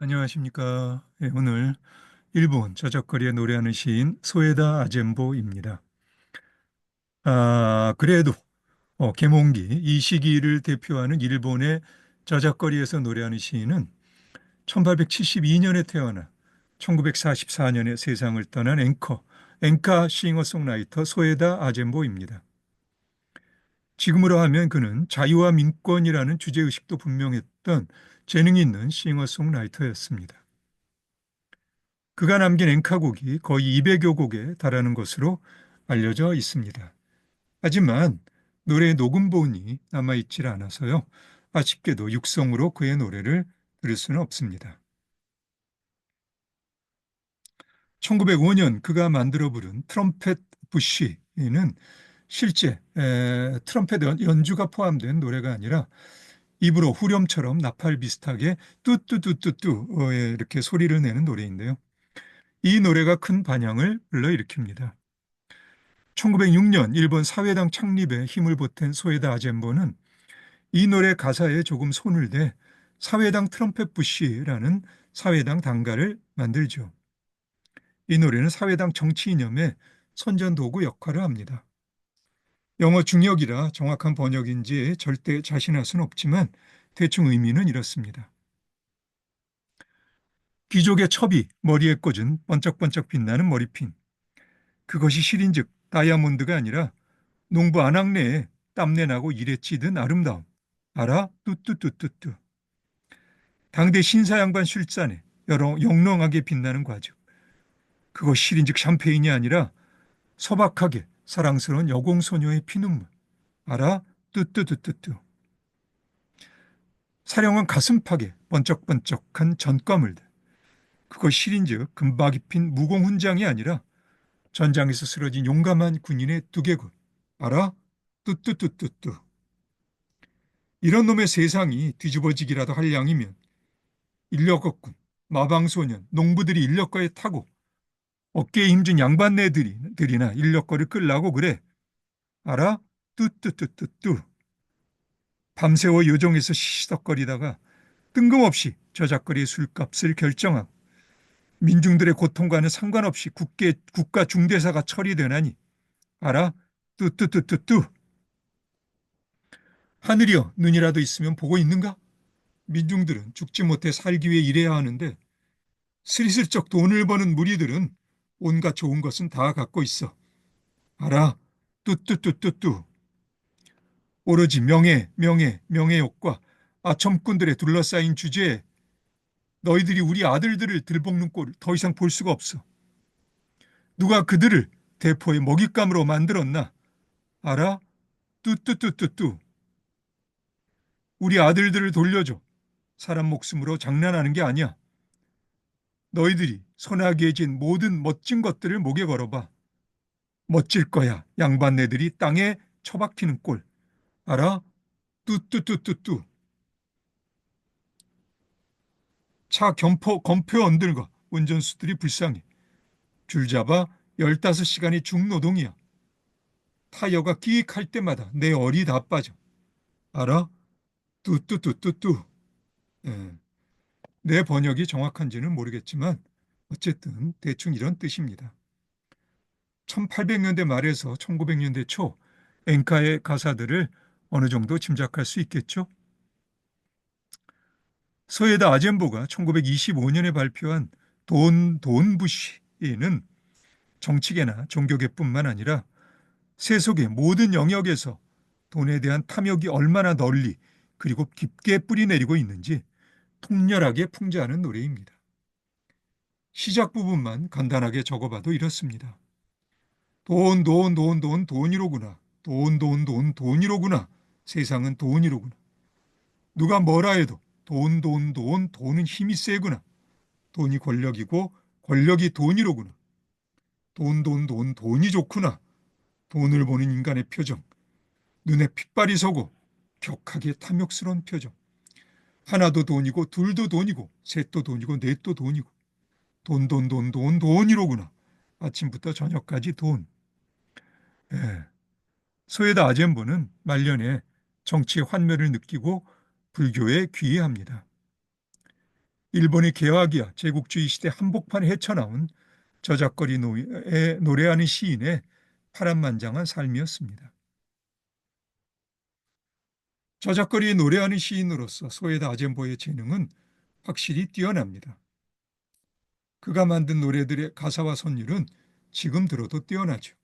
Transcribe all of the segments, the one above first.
안녕하십니까. 오늘 일본 저작거리에 노래하는 시인 소에다 아젠보입니다. 그래도 계몽기 이 시기를 대표하는 일본의 저작거리에서 노래하는 시인은 1872년에 태어나 1944년에 세상을 떠난 엔카 싱어송라이터 소에다 아젠보입니다. 지금으로 하면 그는 자유와 민권이라는 주제의식도 분명했던 재능이 있는 싱어송라이터였습니다. 그가 남긴 엔카곡이 거의 200여 곡에 달하는 것으로 알려져 있습니다. 하지만 노래의 녹음본이 남아있질 않아서요. 아쉽게도 육성으로 그의 노래를 들을 수는 없습니다. 1905년 그가 만들어 부른 트럼펫 부쉬는 실제 트럼펫 연주가 포함된 노래가 아니라 입으로 후렴처럼 나팔 비슷하게 뚜뚜뚜뚜뚜 이렇게 소리를 내는 노래인데요. 이 노래가 큰 반향을 불러일으킵니다. 1906년 일본 사회당 창립에 힘을 보탠 소에다 아젠보는 이 노래 가사에 조금 손을 대 사회당 트럼펫 부시라는 사회당 단가를 만들죠. 이 노래는 사회당 정치 이념의 선전도구 역할을 합니다. 영어 중역이라 정확한 번역인지 절대 자신할 수는 없지만 대충 의미는 이렇습니다. 귀족의 첩이 머리에 꽂은 번쩍번쩍 빛나는 머리핀. 그것이 실인즉 다이아몬드가 아니라 농부 안악내에 땀내 나고 일에 찌든 아름다움. 알아? 뚜뚜뚜뚜뚜. 당대 신사양반 술잔에 여러 영롱하게 빛나는 과즙. 그거 실인즉 샴페인이 아니라 소박하게 사랑스러운 여공소녀의 피눈물. 알아? 뚜뚜뚜뚜뚜. 사령은 가슴팍에 번쩍번쩍한 전과물들. 그거 실인즉 금박이 핀 무공훈장이 아니라 전장에서 쓰러진 용감한 군인의 두개골. 알아? 뚜뚜뚜뚜뚜. 이런 놈의 세상이 뒤집어지기라도 할 양이면 인력거꾼, 마방소년, 농부들이 인력거에 타고 어깨에 힘준 양반네들이나 인력거를 끌라고 그래. 알아? 뚜뚜뚜뚜뚜. 밤새워 요정에서 시시덕거리다가 뜬금없이 저작거리의 술값을 결정하고 민중들의 고통과는 상관없이 국가 중대사가 처리되나니 알아? 뚜뚜뚜뚜뚜. 하늘이여 눈이라도 있으면 보고 있는가? 민중들은 죽지 못해 살기 위해 일해야 하는데 스리슬쩍 돈을 버는 무리들은 온갖 좋은 것은 다 갖고 있어. 알아? 뚜뚜뚜뚜뚜. 오로지 명예욕과 아첨꾼들의 둘러싸인 주제에 너희들이 우리 아들들을 들볶는 꼴을 더 이상 볼 수가 없어. 누가 그들을 대포의 먹잇감으로 만들었나? 알아? 뚜뚜뚜뚜뚜. 우리 아들들을 돌려줘. 사람 목숨으로 장난하는 게 아니야. 너희들이 손아귀에 쥔 모든 멋진 것들을 목에 걸어봐. 멋질 거야. 양반네들이 땅에 처박히는 꼴. 알아? 뚜뚜뚜뚜뚜. 차 검표 언들과 운전수들이 불쌍해. 줄 잡아 15시간의 중노동이야. 타이어가 끼익할 때마다 내 얼이 다 빠져. 알아? 뚜뚜뚜뚜뚜. 예, 내 번역이 정확한지는 모르겠지만 어쨌든 대충 이런 뜻입니다. 1800년대 말에서 1900년대 초 엔카의 가사들을 어느 정도 짐작할 수 있겠죠? 소에다 아젠보가 1925년에 발표한 돈부시는 정치계나 종교계뿐만 아니라 세속의 모든 영역에서 돈에 대한 탐욕이 얼마나 널리 그리고 깊게 뿌리내리고 있는지 통렬하게 풍자하는 노래입니다. 시작 부분만 간단하게 적어봐도 이렇습니다. 돈이로구나. 돈이로구나. 세상은 돈이로구나. 누가 뭐라 해도 돈은 힘이 세구나. 돈이 권력이고 권력이 돈이로구나. 돈이 좋구나. 돈을 보는 인간의 표정. 눈에 핏발이 서고 격하게 탐욕스러운 표정. 하나도 돈이고 둘도 돈이고 셋도 돈이고 넷도 돈이고 돈이로구나. 아침부터 저녁까지 돈. 예. 소에다 아젠보는 말년에 정치의 환멸을 느끼고 불교에 귀의합니다. 일본의 개화기와 제국주의 시대 한복판에 헤쳐나온 저작거리에 노래하는 시인의 파란만장한 삶이었습니다. 저작거리에 노래하는 시인으로서 소에다 아젠보의 재능은 확실히 뛰어납니다. 그가 만든 노래들의 가사와 선율은 지금 들어도 뛰어나죠.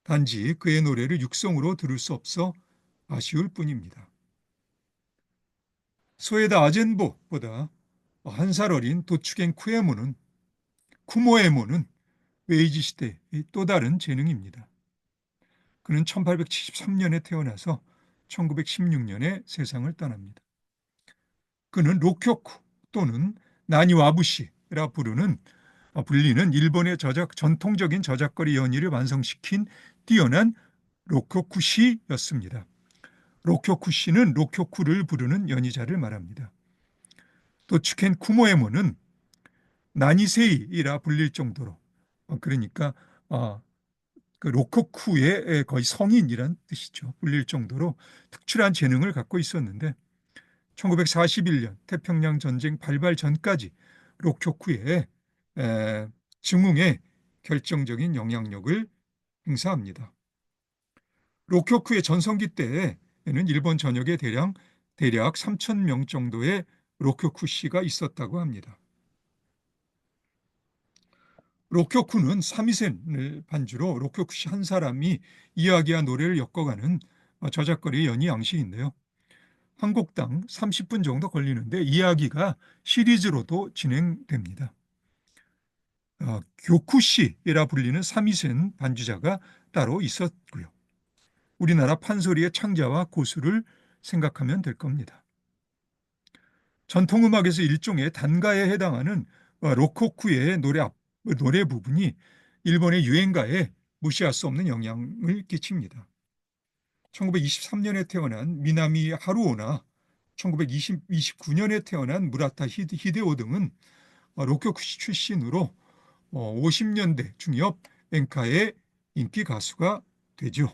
단지 그의 노래를 육성으로 들을 수 없어 아쉬울 뿐입니다. 소에다 아젠보보다 한 살 어린 도축엔 쿠모에모는 웨이지 시대의 또 다른 재능입니다. 그는 1873년에 태어나서 1916년에 세상을 떠납니다. 그는 로쿄쿠 또는 나니와부시라 불리는 일본의 전통적인 저작거리 연희를 완성시킨 뛰어난 로쿄쿠시였습니다. 로쿄쿠시는 로쿄쿠를 부르는 연희자를 말합니다. 도츠켄 쿠모에모는 나니세이라 불릴 정도로 그러니까 그 로코쿠의 거의 성인이란 뜻이죠. 불릴 정도로 특출한 재능을 갖고 있었는데 1941년 태평양 전쟁 발발 전까지 로쿄쿠의 증흥에 결정적인 영향력을 행사합니다. 로쿄쿠의 전성기 때에는 일본 전역에 대략 3천 명 정도의 로쿄쿠시가 있었다고 합니다. 로쿄쿠는 삼위센을 반주로 로쿄쿠시 한 사람이 이야기와 노래를 엮어가는 저작거리 연희 양식인데요. 한 곡당 30분 정도 걸리는데 이야기가 시리즈로도 진행됩니다. 교쿠시라 불리는 삼위센 반주자가 따로 있었고요. 우리나라 판소리의 창자와 고수를 생각하면 될 겁니다. 전통음악에서 일종의 단가에 해당하는 로코쿠의 노래 부분이 일본의 유행가에 무시할 수 없는 영향을 끼칩니다. 1923년에 태어난 미나미 하루오나 1929년에 태어난 무라타 히데오 등은 로쿄쿠시 출신으로 50년대 중엽 엔카의 인기 가수가 되죠.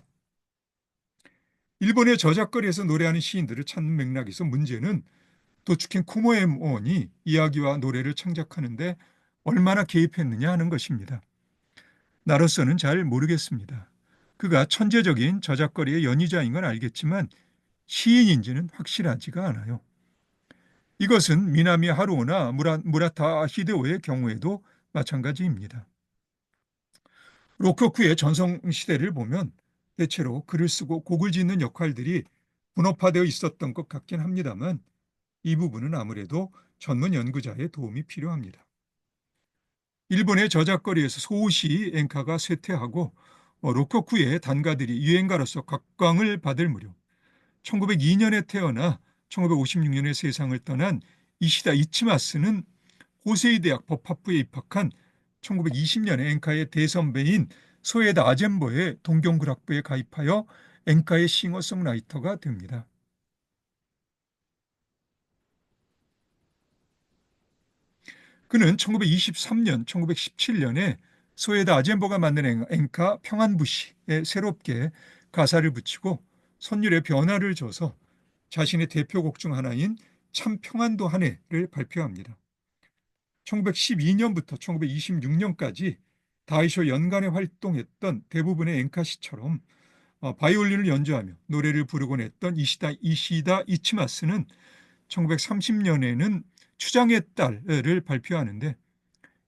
일본의 저작거리에서 노래하는 시인들을 찾는 맥락에서 문제는 도츠켄 쿠모에몬이 이야기와 노래를 창작하는데 얼마나 개입했느냐 하는 것입니다. 나로서는 잘 모르겠습니다. 그가 천재적인 저작거리의 연희자인 건 알겠지만 시인인지는 확실하지가 않아요. 이것은 미나미 하루오나 무라타 히데오의 경우에도 마찬가지입니다. 로코쿠의 전성시대를 보면 대체로 글을 쓰고 곡을 짓는 역할들이 분업화되어 있었던 것 같긴 합니다만 이 부분은 아무래도 전문 연구자의 도움이 필요합니다. 일본의 저작거리에서 소우시 엔카가 쇠퇴하고 로코쿠의 단가들이 유행가로서 각광을 받을 무렵 1902년에 태어나 1956년에 세상을 떠난 이시다 이치마스는 호세이 대학 법학부에 입학한 1920년에 엔카의 대선배인 소에다 아젠보의 동경kul학부에 가입하여 엔카의 싱어송라이터가 됩니다. 그는 1923년, 1917년에 소에다 아젠보가 만든 엔카 평안부시에 새롭게 가사를 붙이고 선율의 변화를 줘서 자신의 대표곡 중 하나인 참 평안도 한 해를 발표합니다. 1912년부터 1926년까지 다이쇼 연간에 활동했던 대부분의 엔카시처럼 바이올린을 연주하며 노래를 부르곤 했던 이시다 이치마스는 1930년에는 추장의 딸을 발표하는데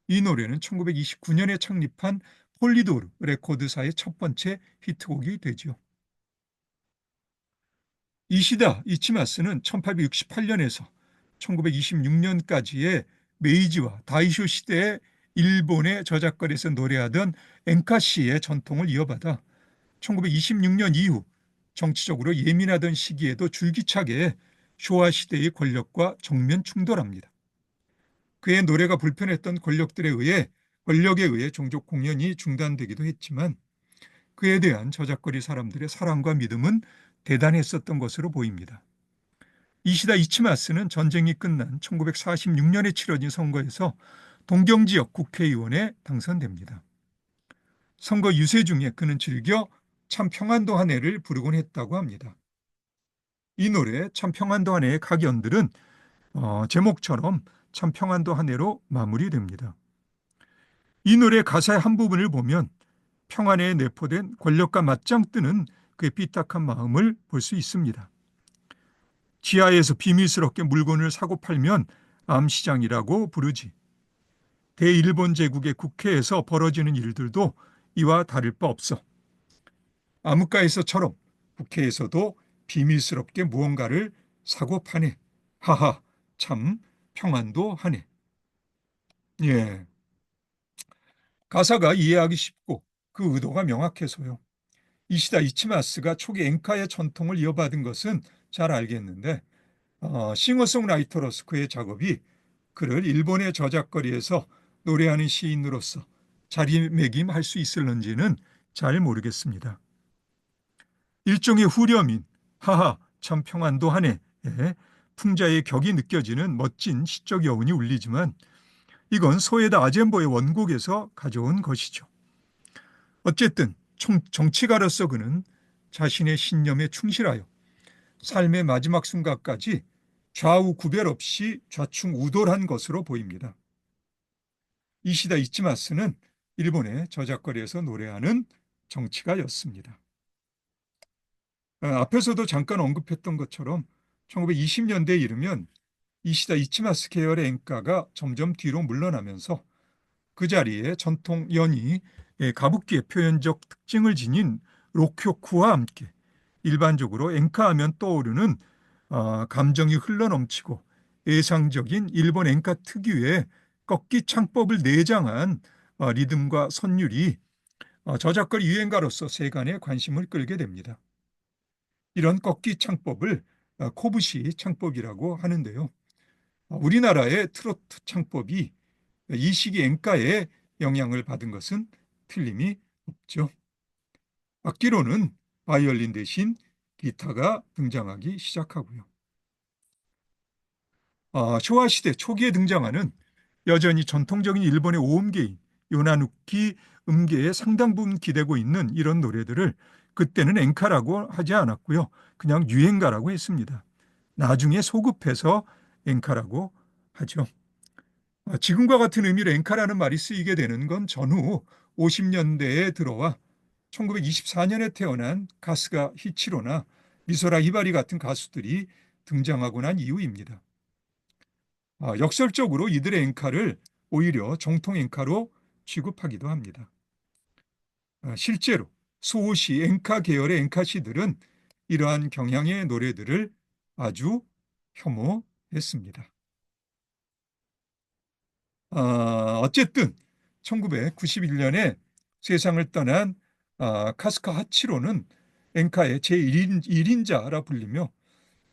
이 노래는 1929년에 창립한 폴리도르 레코드사의 첫 번째 히트곡이 되죠. 이시다 이치마스는 1868년에서 1926년까지의 메이지와 다이쇼 시대의 일본의 저작거리에서 노래하던 엔카시의 전통을 이어받아 1926년 이후 정치적으로 예민하던 시기에도 줄기차게 쇼와 시대의 권력과 정면 충돌합니다. 그의 노래가 불편했던 권력에 의해 종종 공연이 중단되기도 했지만 그에 대한 저작거리 사람들의 사랑과 믿음은 대단했었던 것으로 보입니다. 이시다 이치마스는 전쟁이 끝난 1946년에 치러진 선거에서 동경 지역 국회의원에 당선됩니다. 선거 유세 중에 그는 즐겨 참 평안도 한 해를 부르곤 했다고 합니다. 이 노래 참 평안도 한 해의 각연들은 제목처럼 참 평안도 한 해로 마무리됩니다. 이 노래 가사의 한 부분을 보면 평안에 내포된 권력과 맞짱 뜨는 그의 삐딱한 마음을 볼 수 있습니다. 지하에서 비밀스럽게 물건을 사고 팔면 암시장이라고 부르지. 대일본 제국의 국회에서 벌어지는 일들도 이와 다를 바 없어. 암흑가에서처럼 국회에서도 비밀스럽게 무언가를 사고 파네. 하하, 참 평안도 하네. 예, 가사가 이해하기 쉽고 그 의도가 명확해서요. 이시다 이치마스가 초기 엔카의 전통을 이어받은 것은 잘 알겠는데 싱어송라이터로서 그의 작업이 그를 일본의 저작거리에서 노래하는 시인으로서 자리매김할 수 있을런지는 잘 모르겠습니다. 일종의 후렴인 하하 참 평안도 하네 풍자의 격이 느껴지는 멋진 시적 여운이 울리지만 이건 소에다 아젠보의 원곡에서 가져온 것이죠. 어쨌든 정치가로서 그는 자신의 신념에 충실하여 삶의 마지막 순간까지 좌우 구별 없이 좌충우돌한 것으로 보입니다. 이시다 이치마스는 일본의 저작거리에서 노래하는 정치가였습니다. 앞에서도 잠깐 언급했던 것처럼 1920년대에 이르면 이시다 이치마스 계열의 엔가가 점점 뒤로 물러나면서 그 자리에 전통 연이 가부키의 표현적 특징을 지닌 록효쿠와 함께 일반적으로 엔카하면 떠오르는 감정이 흘러넘치고 예상적인 일본 엔카 특유의 꺾기 창법을 내장한 리듬과 선율이 저작거리 유행가로서 세간의 관심을 끌게 됩니다. 이런 꺾기 창법을 코브시 창법이라고 하는데요. 우리나라의 트로트 창법이 이 시기 엔카의 영향을 받은 것은 틀림이 없죠. 악기로는 바이올린 대신 기타가 등장하기 시작하고요. 쇼와 시대 초기에 등장하는 여전히 전통적인 일본의 오음계인 요나누키 음계에 상당 부분 기대고 있는 이런 노래들을 그때는 엔카라고 하지 않았고요. 그냥 유행가라고 했습니다. 나중에 소급해서 엔카라고 하죠. 지금과 같은 의미로 엔카라는 말이 쓰이게 되는 건 전후 50년대에 들어와 1924년에 태어난 가스가 히치로나 미소라 히바리 같은 가수들이 등장하고 난 이후입니다. 역설적으로 이들의 엔카를 오히려 정통 엔카로 취급하기도 합니다. 실제로 소호시 엔카 계열의 엔카시들은 이러한 경향의 노래들을 아주 혐오했습니다. 어쨌든 1991년에 세상을 떠난 카스카 하치로는 엔카의 제1인자라 불리며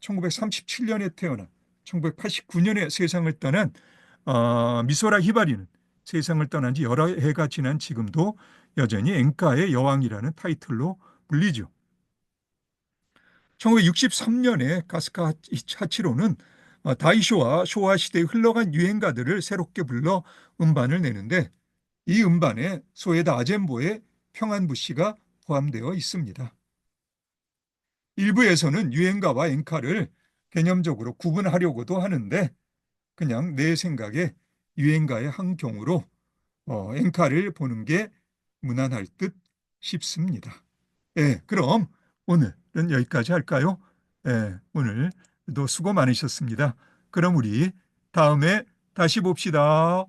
1937년에 태어나 1989년에 세상을 떠난 미소라 히바리는 세상을 떠난 지 여러 해가 지난 지금도 여전히 엔카의 여왕이라는 타이틀로 불리죠. 1963년에 가스카 하치로는 다이쇼와 쇼와 시대에 흘러간 유행가들을 새롭게 불러 음반을 내는데 이 음반에 소에다 아젠보의 평안부시가 포함되어 있습니다. 일부에서는 유행가와 엔카를 개념적으로 구분하려고도 하는데 그냥 내 생각에 유행가의 한 경우로 엔카를 보는 게 무난할 듯 싶습니다. 예, 그럼 오늘은 여기까지 할까요? 예, 오늘도 수고 많으셨습니다. 그럼 우리 다음에 다시 봅시다.